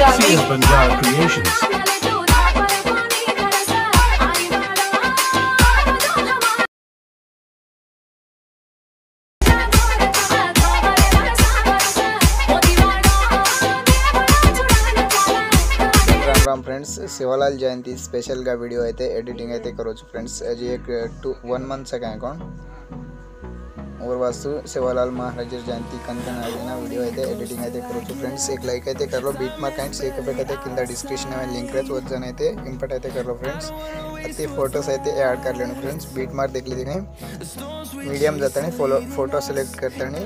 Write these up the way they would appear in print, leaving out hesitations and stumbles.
Sia Banjar Creations. Ram friends Shivlal Jayanti special का video అయితే editing అయితే करोचु फ्रेंड्स अजी एक 1 मंथ से अकाउंट और वास्तु शिवलाल महाराज जयंती कंकन आगिना वीडियो అయితే एडिटिंग అయితే करोचु फ्रेंड्स एक लाइक అయితే कर लो बीट मार्क एंड सेक పెట్టైతే కింద డిస్క్రిప్షన్ में लिंक रहता वजन అయితే इंपोर्ट అయితే कर लो फ्रेंड्स अति फोटोस అయితే ऐड कर लेना फ्रेंड्स बीट मार्क देख लीजिए मीडियम जाता है फोटो सेलेक्ट करता है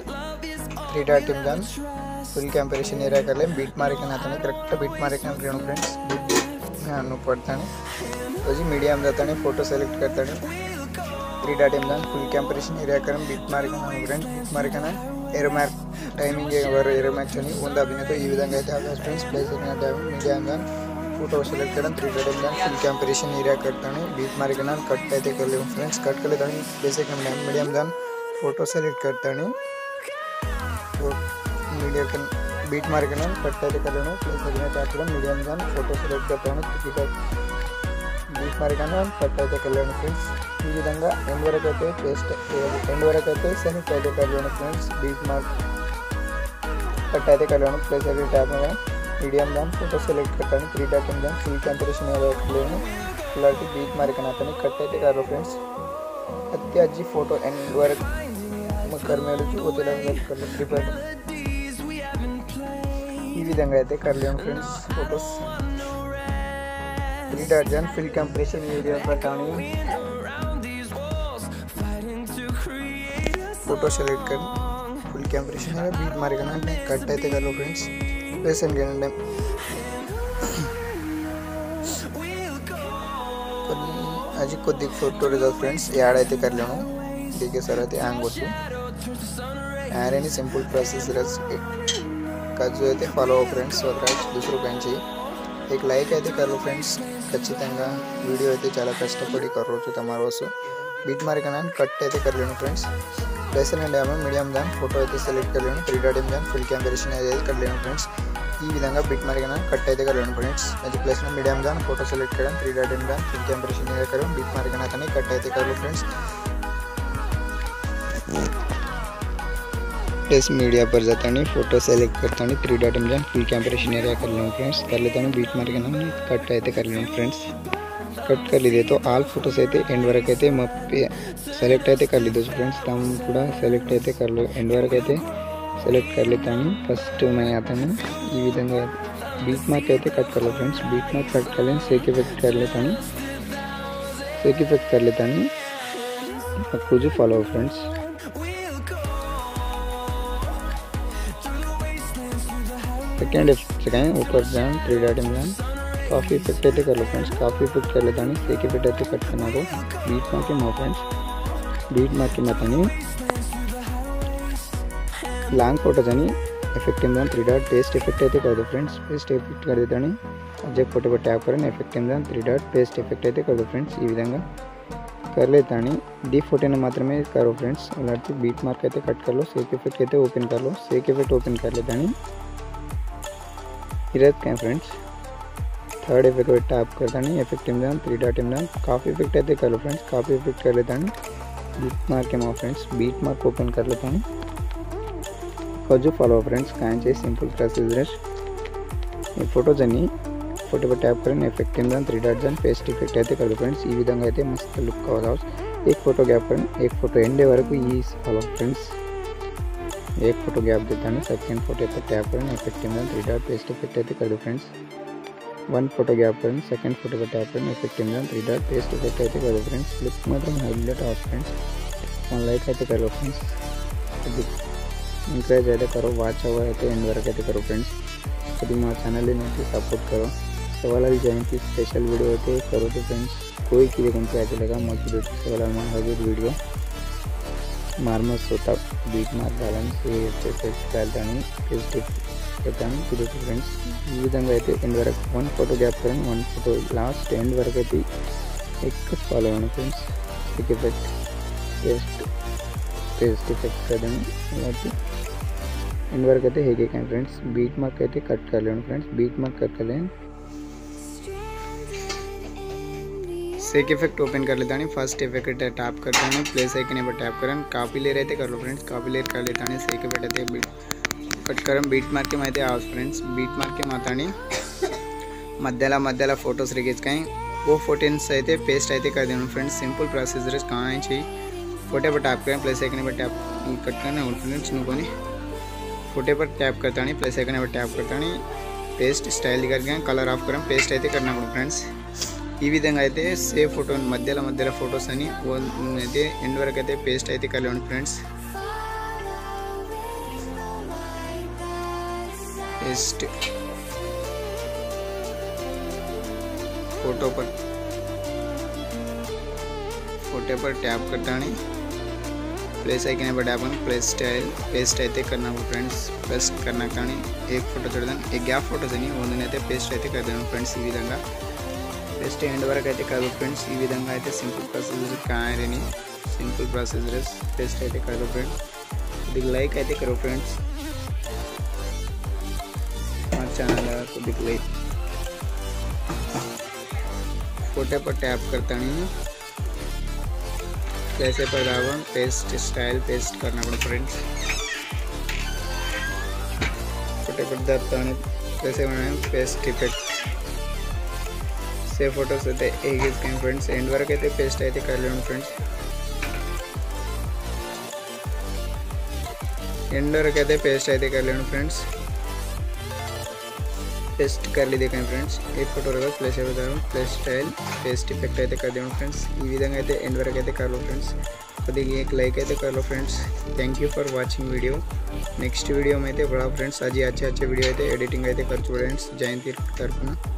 3 डॉट टिम डन फुल कंपैरिजन एरिया कर ले बीट मार्क ना तो करेक्ट बीट मार्क ना लेना फ्रेंड्स नो पड़ता है तो जी मीडियम जाता है फोटो सेलेक्ट करता है 3 डॉट टिम डन फुल कंपैरिजन एरिया कर बीट मार्क ना फ्रेंड्स बीट मार्क ना arrow mark timing arrow mark चनी ఉందా అభినతో ఈ విధంగా అయితే ఆ ఫ్రెండ్స్ ప్లేస్ करना मीडियम डन फोटो सेलेक्ट करना 3 डॉट टिम डन फुल कंपैरिजन एरिया करता है बीट मार्क ना कट అయితే कर ले फ्रेंड्स कट कर लेता हूं basic medium done photo select करता है मीडिया का बीट मार्क ना कट అయితే कर लेना प्लेस करना चाहता हूं मीडियम डन फोटो सेलेक्ट करता हूं बीट मार्क ना कट అయితే कर लेना फ्रेंड्स ఈ విధంగా ఎండ్ వరకు అయితే పేస్ట్ ఎండ్ వరకు అయితే సెలెక్ట్ అయితే कर लेना फ्रेंड्स बीट मार्क कट అయితే कर लेना प्लेस करके टैब में मीडियम डन फोटो सेलेक्ट करता हूं 3 dot done full comparison area कर लेना क्लियरिटी बीट मार्क ना तो कट అయితే कर लो फ्रेंड्स अत्याजी फोटो एंड वरक कर मेलू होतेला कर लो प्रिपेयर ఈ విధంగా అయితే कर लेना friends photos 3 dot done full comparison area बतानी फोटो सेलेक्ट कर full comparison area beat mark ना कट అయితే कर लो फ्रेंड्स पेशेंट गेंडे आज కొద్ది फोटो रिजल्ट फ्रेंड्स యాడ్ అయితే कर लेना ठीक है सर అయితే హ్యాంగ్ వచ్చు యాడ్ అని సింపుల్ ప్రాసెస్ का जो అయితే ఫాలో ఫ్రెండ్స్ వదరాజ్ दूसरो బెంచి एक लाइक అయితే कर लो फ्रेंड्स ఖచ్చితంగా వీడియో అయితే చాలా కష్టపడి కరోచు తమారు వసు बीट मार्क ना कट అయితే कर लेना friends place and medium done photo అయితే सेलेक्ट कर लेना 3 डॉट डन फुल कंपैरिजन అయితే कर लेना फ्रेंड्स ఈ విధంగా बीट मार्क ना कट అయితే कर लेना फ्रेंड्स అది प्लेस में मीडियम डन फोटो सेलेक्ट करें 3 dot done full comparison area करें बीट मार्क ना तने कट అయితే कर लो फ्रेंड्स प्लेस मीडिया पर जाता नहीं फोटो सेलेक्ट करता नहीं 3 dot done full comparison area कर लेना फ्रेंड्स कर लेता हूं बीट मार्क ना कट అయితే कर लेना फ्रेंड्स कट कर लीजिए तो आल फोटोस అయితే एंड वरक అయితే सेलेक्ट అయితే कर लीजिए फ्रेंड्स तम पूरा सेलेक्ट అయితే कर लो एंड वरक అయితే सेलेक्ट कर लेता हूं फर्स्ट मैं आता हूं ఈ విధంగా बीट मार्क అయితే कट कर लो फ्रेंड्स बीट मार्क कट कर लें सेक इफेक्ट कर लेता हूं सेक इफेक्ट कर लेता हूं आपको जो फॉलो फ्रेंड्स सेकंड इफेक्ट से ऊपर जान 3 डॉट डन काफ़ी इफेक्ट అయితే कर लो फ्रेंड्स काफ़ी इफेक्ट कर लेता हूँ सेक इफेक्ट అయితే कट करना को बीट मार्क के मो फ्रेंड्स बीट मार्क के मतनी लॉन्ग फोटो जानी इफेक्ट इंदन 3 डॉट पेस्ट इफेक्ट అయితే कर दो फ्रेंड्स पेस्ट इफेक्ट कर देता हूँ ऑब्जेक्ट फोटो पर टैप करें इफेक्ट इंदन 3 डॉट पेस्ट इफेक्ट అయితే कर दो फ्रेंड्स ఈ విధంగా कर लेता हूँ डी फोटो ने मात्र में करो फ्रेंड्स అలాంటి बीट मार्क అయితే कट कर लो सेक इफेक्ट అయితే ओपन कर लो सेक इफेक्ट ओपन कर लेता हूँ इरेज करें फ्रेंड्स थर्ड इफेक्ट पे टैप करता नहीं इफेक्ट इंदन 3 डॉट इंदन काफ़ी इफेक्ट అయితే कर लो फ्रेंड्स काफ़ी इफेक्ट कर लेता हूँ बीट मार्क के मो फ्रेंड्स बीट मार्क ओपन कर लेता हूँ जो फॉलो फ्रेंड्स कहीं सिंपल प्रोसीजर ये फोटो जानी फोटो पर टैप करें इफेक्ट इंदन 3 डॉट डन पेस्ट इफेक्ट అయితే कर दो फ्रेंड्स ఈ విధంగా అయితే మస్తు లుక్ కావాలి एक फोटो गैप करें एक फोटो एंड वరకు ఈ फॉलो फ्रेंड्स एक फोटो गैप देता हूँ सेकंड फोटो पर टैप करें इफेक्ट इंदन 3 डॉट पेस्ट इफेक्ट అయితే कर दो फ्रेंड्स वन फोटो गैप करें सेकंड फोटो पर टैप करें इफेक्ट इंदन 3 डॉट पेस्ट इफेक्ट అయితే कर दो फ्रेंड्स लुक मात्र highlight of friends one like అయితే कर लो फ्रेंड्स इंकरेज అయితే करो वॉच ओवर అయితే एंड वरक అయితే करो फ्रेंड्स कभी మా ఛానల్ ని सपोर्ट करो शिवलाल जयंती स्पेशल वीडियो అయితే करो तो फ्रेंड्स कोई की कौन से लगा मोटिवेट शिवलाल महाराज वीडियो मारमस होता बीट मार्क डालन से डालता नहीं పెట్టాను చూడొచ్చు ఫ్రెండ్స్ ఈ విధంగా అయితే ఎండ్ వరకు one photo gap current one photo last end వరకు అయితే ఎక్కువ ఫాలో అవ్వండి friends pick effect paste effect कर देंगे ఎండ్ వరకు అయితే హేకే కానీ ఫ్రెండ్స్ బీట్ మార్క్ అయితే కట్ కర్లేను ఫ్రెండ్స్ బీట్ మార్क कट कर लें सेक इफेक्ट ओपन कर लेता हूँ फर्स्ट इफेक्ट टैप करता हूँ प्लेस आइकन पर टैप करें कॉपी लेयर అయితే कर लो फ्रेंड्स कॉपी लेयर कर लेता हूँ सेक इफेक्ट అయితే कट करें बीट मार्क के అయితే आवाज फ्रेंड्स बीट मार्क के मातानी मध्याला फोटोस रिगीचकाई वो फोटोस అయితే पेस्ट అయితే कर देना फ्रेंड्स सिंपल प्रोसीजर कहाँ चाहिए फोटो पर टैप करें प्लेस आइकन पर टैप कट करना फ्रेंड्स नुकोनी फोटो पर टैप करता नहीं प्लस आइकन पर टैप करता नहीं पेस्ट स्टाइल करके कलर ऑफ करें पेस्ट అయితే करना फ्रेंड्स ఈ విధంగా అయితే సేవ్ ఫోటో మధ్యలో ఫోటోస్ అని అయితే ఎండ్ వరకు అయితే పేస్ట్ అయితే కలేండి ఫ్రెండ్స్ पेस्ट फोटो पर टैप करता नहीं प्लेस आइकन पर टैप करना प्लेस स्टाइल पेस्ट అయితే करना फ्रेंड्स पेस्ट करना కానీ एक फोटो छोड़ देना एक गैप फोटोस అని అయితే पेस्ट అయితే कर देना फ्रेंड्स ఈ విధంగా पेस्ट एंड वरक అయితే కాదు ఫ్రెండ్స్ ఈ విధంగా అయితే సింపుల్ ప్రాసెసర్ కాయని సింపుల్ ప్రాసెసర్స్ पेस्ट అయితే కాదు ఫ్రెండ్స్ ఇది లైక్ అయితే करो फ्रेंड्स మా ఛానల్ को दिख लाइक फोटो पर टैप करता नहीं प्लेस पर दाबन पेस्ट स्टाइल पेस्ट करना पड़ता फ्रेंड्स फोटो पर दाबता नहीं प्लेस बनाए पेस्ट इफेक्ट సేవ్ ఫోటోస్ అయితే ఏగేస్కాం ఫ్రెండ్స్ ఎండ్ వరకు అయితే పేస్ట్ అయితే కర్లేను ఫ్రెండ్స్ ఎండ్ వరకు అయితే పేస్ట్ అయితే కర్లేను ఫ్రెండ్స్ पेस्ट कर ली देखें फ्रेंड्स एक फोटो रखा place place style paste effect అయితే कर देना फ्रेंड्स ఈ విధంగా అయితే ఎండ్ వరకు అయితే कर लो फ्रेंड्स కొద్దిగా एक लाइक అయితే कर लो friends thank you for watching video next video में అయితే बड़ा फ्रेंड्स आज अच्छे वीडियो అయితే एडिटिंग అయితే कर फ्रेंड्स जयंती तरफुना